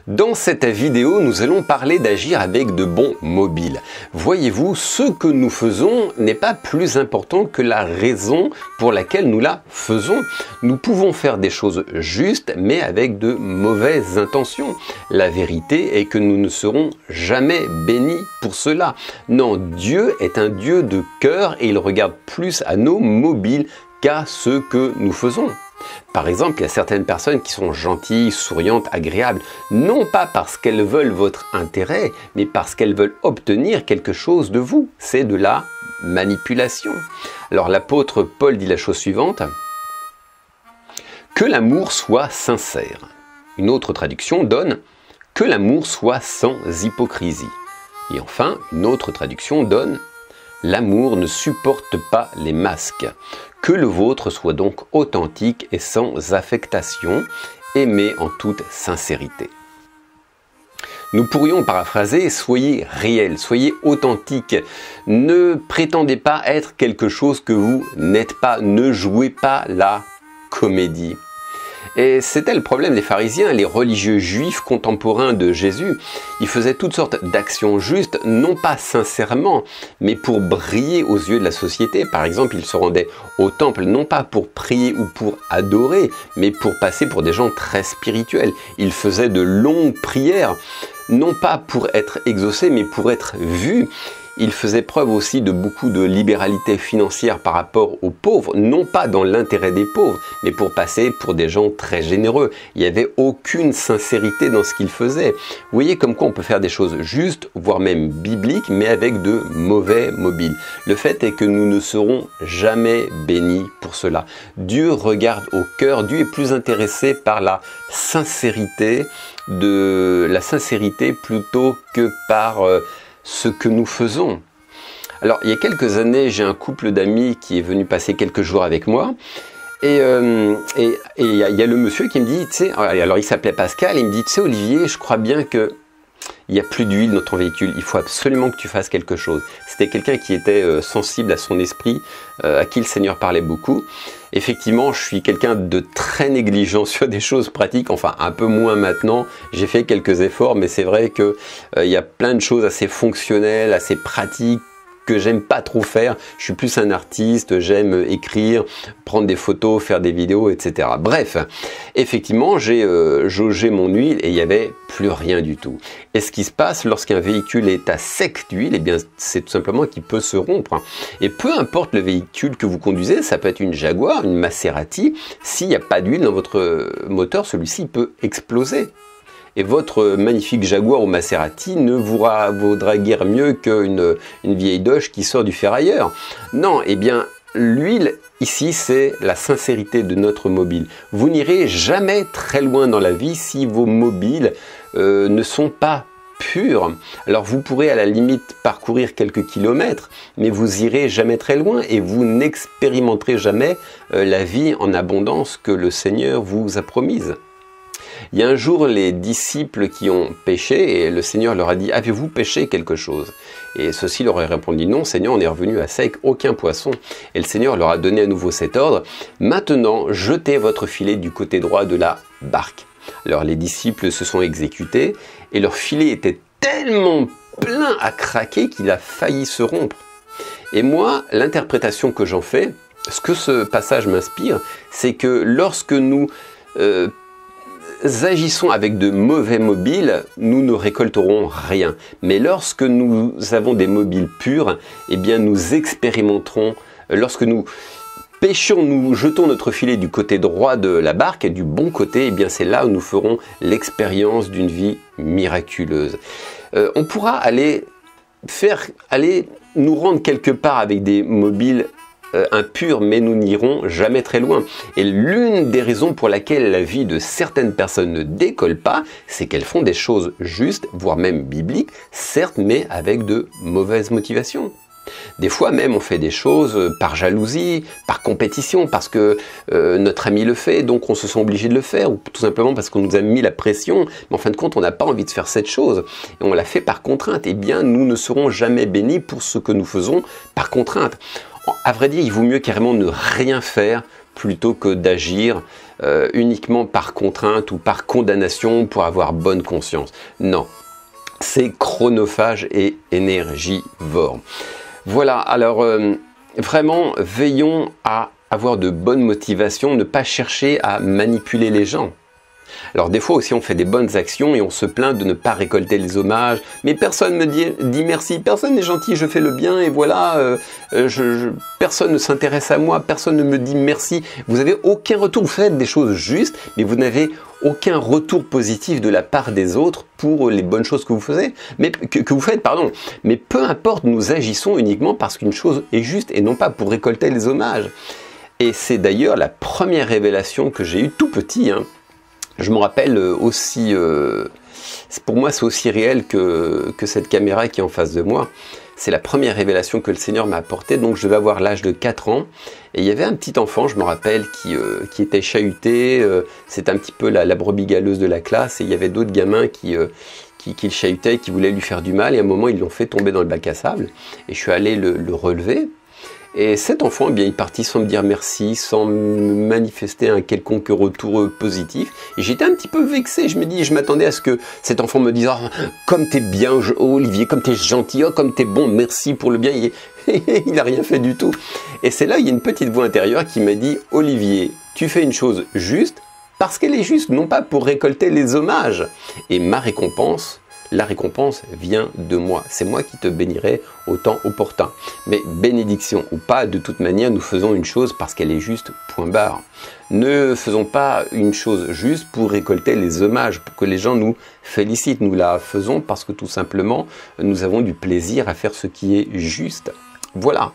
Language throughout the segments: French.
Dans cette vidéo, nous allons parler d'agir avec de bons mobiles. Voyez-vous, ce que nous faisons n'est pas plus important que la raison pour laquelle nous la faisons. Nous pouvons faire des choses justes, mais avec de mauvaises intentions. La vérité est que nous ne serons jamais bénis pour cela. Non, Dieu est un Dieu de cœur et il regarde plus à nos mobiles qu'à ce que nous faisons. Par exemple, il y a certaines personnes qui sont gentilles, souriantes, agréables, non pas parce qu'elles veulent votre intérêt, mais parce qu'elles veulent obtenir quelque chose de vous. C'est de la manipulation. Alors l'apôtre Paul dit la chose suivante: que l'amour soit sincère. Une autre traduction donne que l'amour soit sans hypocrisie. Et enfin, une autre traduction donne l'amour ne supporte pas les masques. Que le vôtre soit donc authentique et sans affectation, aimé en toute sincérité. Nous pourrions paraphraser: soyez réel, soyez authentique. Ne prétendez pas être quelque chose que vous n'êtes pas. Ne jouez pas la comédie. Et c'était le problème des pharisiens, les religieux juifs contemporains de Jésus. Ils faisaient toutes sortes d'actions justes, non pas sincèrement, mais pour briller aux yeux de la société. Par exemple, ils se rendaient au temple, non pas pour prier ou pour adorer, mais pour passer pour des gens très spirituels. Ils faisaient de longues prières, non pas pour être exaucés, mais pour être vus. Il faisait preuve aussi de beaucoup de libéralité financière par rapport aux pauvres, non pas dans l'intérêt des pauvres, mais pour passer pour des gens très généreux. Il n'y avait aucune sincérité dans ce qu'il faisait. Vous voyez comme quoi on peut faire des choses justes, voire même bibliques, mais avec de mauvais mobiles. Le fait est que nous ne serons jamais bénis pour cela. Dieu regarde au cœur, Dieu est plus intéressé par la sincérité plutôt que par ce que nous faisons. Alors, il y a quelques années, j'ai un couple d'amis qui est venu passer quelques jours avec moi. Et il y a le monsieur qui me dit, tu sais, alors il s'appelait Pascal, il me dit, tu sais Olivier, je crois bien que il n'y a plus d'huile dans ton véhicule, il faut absolument que tu fasses quelque chose. C'était quelqu'un qui était sensible à son esprit, à qui le Seigneur parlait beaucoup. Effectivement, je suis quelqu'un de très négligent sur des choses pratiques, enfin un peu moins maintenant. J'ai fait quelques efforts, mais c'est vrai que il y a plein de choses assez fonctionnelles, assez pratiques, que j'aime pas trop faire. Je suis plus un artiste, j'aime écrire, prendre des photos, faire des vidéos, etc. Bref, effectivement, j'ai jaugé mon huile et il n'y avait plus rien du tout. Et ce qui se passe lorsqu'un véhicule est à sec d'huile, eh bien, c'est tout simplement qu'il peut se rompre. Et peu importe le véhicule que vous conduisez, ça peut être une Jaguar, une Maserati, s'il n'y a pas d'huile dans votre moteur, celui-ci peut exploser. Et votre magnifique Jaguar ou Maserati ne vaudra guère mieux qu'une vieille Dodge qui sort du ferrailleur. Non, eh bien, l'huile, ici, c'est la sincérité de notre mobile. Vous n'irez jamais très loin dans la vie si vos mobiles ne sont pas purs. Alors, vous pourrez à la limite parcourir quelques kilomètres, mais vous irez jamais très loin et vous n'expérimenterez jamais la vie en abondance que le Seigneur vous a promise. Il y a un jour les disciples qui ont péché et le Seigneur leur a dit: avez-vous péché quelque chose? Et ceux-ci leur ont répondu: non Seigneur, on est revenu à sec, aucun poisson. Et le Seigneur leur a donné à nouveau cet ordre: maintenant jetez votre filet du côté droit de la barque. Alors les disciples se sont exécutés et leur filet était tellement plein à craquer qu'il a failli se rompre. Et moi, l'interprétation que j'en fais, ce que ce passage m'inspire, c'est que lorsque nous agissons avec de mauvais mobiles, nous ne récolterons rien. Mais lorsque nous avons des mobiles purs, eh bien nous expérimenterons. Lorsque nous pêchons, nous jetons notre filet du côté droit de la barque et du bon côté, eh bien c'est là où nous ferons l'expérience d'une vie miraculeuse. On pourra aller nous rendre quelque part avec des mobiles impurs, mais nous n'irons jamais très loin. Et l'une des raisons pour laquelle la vie de certaines personnes ne décolle pas, c'est qu'elles font des choses justes, voire même bibliques, certes, mais avec de mauvaises motivations. Des fois même on fait des choses par jalousie, par compétition, parce que notre ami le fait, donc on se sent obligé de le faire, ou tout simplement parce qu'on nous a mis la pression, mais en fin de compte on n'a pas envie de faire cette chose, et on la fait par contrainte. Eh bien nous ne serons jamais bénis pour ce que nous faisons par contrainte. À vrai dire, il vaut mieux carrément ne rien faire plutôt que d'agir uniquement par contrainte ou par condamnation pour avoir bonne conscience. Non, c'est chronophage et énergivore. Voilà, alors vraiment, veillons à avoir de bonnes motivations, ne pas chercher à manipuler les gens. Alors des fois aussi on fait des bonnes actions et on se plaint de ne pas récolter les hommages, mais personne me dit merci, personne n'est gentil, je fais le bien et voilà, personne ne s'intéresse à moi, personne ne me dit merci. Vous n'avez aucun retour, vous faites des choses justes, mais vous n'avez aucun retour positif de la part des autres pour les bonnes choses que vous faites, mais peu importe, nous agissons uniquement parce qu'une chose est juste et non pas pour récolter les hommages. Et c'est d'ailleurs la première révélation que j'ai eue tout petit, hein. Je me rappelle aussi, pour moi c'est aussi réel que cette caméra qui est en face de moi. C'est la première révélation que le Seigneur m'a apportée, donc je devais avoir l'âge de 4 ans. Et il y avait un petit enfant, je me rappelle, qui était chahuté, c'était un petit peu la brebis galeuse de la classe, et il y avait d'autres gamins qui le chahutaient, qui voulaient lui faire du mal, et à un moment ils l'ont fait tomber dans le bac à sable, et je suis allé le relever. Et cet enfant, eh bien, il partit sans me dire merci, sans me manifester un quelconque retour positif. Et j'étais un petit peu vexé. Je m'attendais à ce que cet enfant me dise « Oh, comme t'es bien, Olivier, comme t'es gentil, oh, comme t'es bon, merci pour le bien. » Il n'a rien fait du tout. Et c'est là, il y a une petite voix intérieure qui m'a dit « Olivier, tu fais une chose juste parce qu'elle est juste, non pas pour récolter les hommages. Et ma récompense, la récompense vient de moi. C'est moi qui te bénirai au temps opportun. Mais bénédiction ou pas, de toute manière, nous faisons une chose parce qu'elle est juste, point barre. Ne faisons pas une chose juste pour récolter les hommages, pour que les gens nous félicitent. Nous la faisons parce que tout simplement, nous avons du plaisir à faire ce qui est juste. Voilà.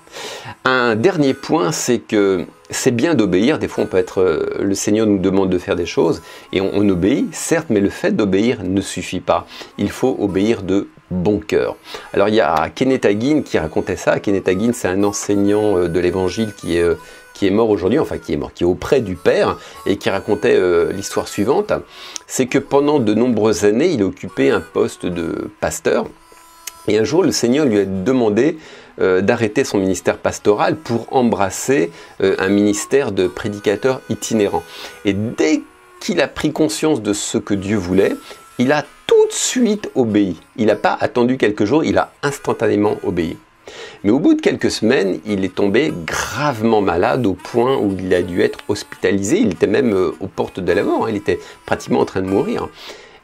Un dernier point, c'est que c'est bien d'obéir. Des fois, le Seigneur nous demande de faire des choses et on obéit, certes, mais le fait d'obéir ne suffit pas. Il faut obéir de bon cœur. Alors, il y a Kenneth Hagin qui racontait ça. Kenneth Hagin, c'est un enseignant de l'Évangile qui est mort aujourd'hui, enfin qui est auprès du Père, et qui racontait l'histoire suivante. C'est que pendant de nombreuses années, il occupait un poste de pasteur. Et un jour, le Seigneur lui a demandé d'arrêter son ministère pastoral pour embrasser un ministère de prédicateur itinérant. Et dès qu'il a pris conscience de ce que Dieu voulait, il a tout de suite obéi. Il n'a pas attendu quelques jours, il a instantanément obéi. Mais au bout de quelques semaines, il est tombé gravement malade au point où il a dû être hospitalisé. Il était même aux portes de la mort, hein. Il était pratiquement en train de mourir.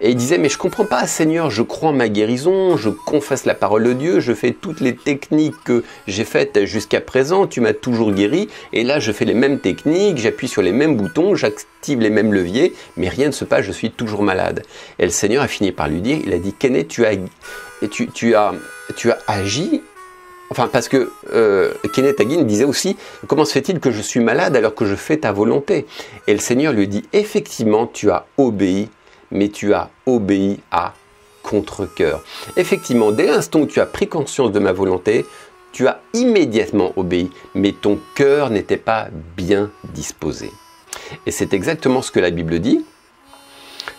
Et il disait, mais je comprends pas, Seigneur, je crois en ma guérison, je confesse la parole de Dieu, je fais toutes les techniques que j'ai faites jusqu'à présent, tu m'as toujours guéri, et là je fais les mêmes techniques, j'appuie sur les mêmes boutons, j'active les mêmes leviers, mais rien ne se passe, je suis toujours malade. Et le Seigneur a fini par lui dire, il a dit, Kenneth, tu as agi. Enfin, parce que Kenneth Hagin disait aussi, comment se fait-il que je suis malade alors que je fais ta volonté? Et le Seigneur lui dit, effectivement, tu as obéi, mais tu as obéi à contre-cœur. Effectivement, dès l'instant où tu as pris conscience de ma volonté, tu as immédiatement obéi, mais ton cœur n'était pas bien disposé. Et c'est exactement ce que la Bible dit.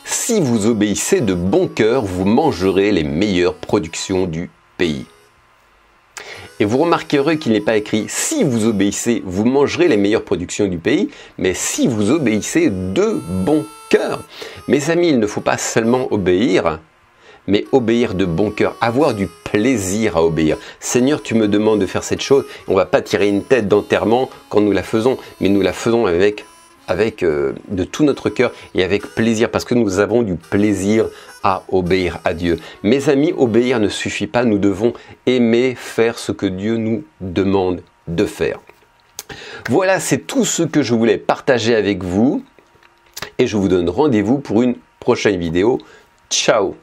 Si vous obéissez de bon cœur, vous mangerez les meilleures productions du pays. Et vous remarquerez qu'il n'est pas écrit « si vous obéissez, vous mangerez les meilleures productions du pays », mais « si vous obéissez de bon cœur ». Mes amis, il ne faut pas seulement obéir, mais obéir de bon cœur, avoir du plaisir à obéir. Seigneur, tu me demandes de faire cette chose, on ne va pas tirer une tête d'enterrement quand nous la faisons, mais nous la faisons avec de tout notre cœur et avec plaisir, parce que nous avons du plaisir à obéir à Dieu. Mes amis, obéir ne suffit pas, nous devons aimer faire ce que Dieu nous demande de faire. Voilà, c'est tout ce que je voulais partager avec vous et je vous donne rendez-vous pour une prochaine vidéo. Ciao!